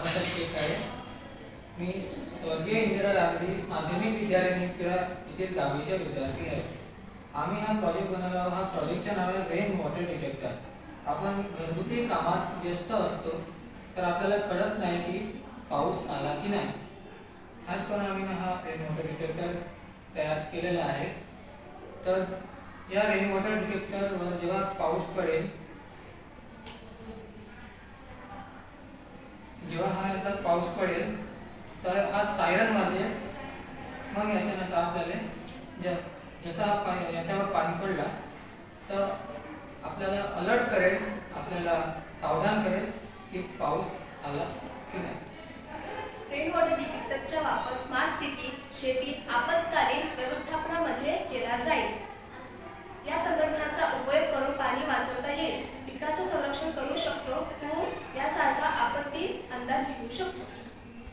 भानुशाली शेख आहे. मी स्वर्गीय इंदिरा गांधी माध्यमिक विद्यालय निमखेडा येथील 10वीचा विद्यार्थी आहे. आम्ही हा प्रोजेक्ट बनवला. हा प्रोजेक्टचं नाव आहे रेन वॉटर डिटेक्टर. आपण घरगुती कामात व्यस्त असतो तर आपल्याला कळत नाही की पाऊस आला की नाही. ह्याचप्रमाणे आम्ही हा रेन वॉटर डिटेक्टर तयार केलेला आहे. तर या रेन वॉटर डिटेक्टरवर जेव्हा पाऊस पडेल, जेव्हा हा याचा पाऊस पडेल तर हा सायरन वाजेल. मग याच्यानंतर आपल्याला जसा याच्यावर पाणी पडला तर आपल्याला अलर्ट करेल, आपल्याला सावधान करेल की पाऊस आला की नाही. रेन वॉटर डिटेक्टरचा वापर स्मार्ट सिटी, शेतीत आपत्कालीन व्यवस्थापनामध्ये केला जाईल. या तंत्रज्ञानाचा उपयोग करून पाणी वाचवता येईल, पिकाचे संरक्षण करू शकतो, पूर यासारखा आपत्ती अंदाज घेऊ शकतो.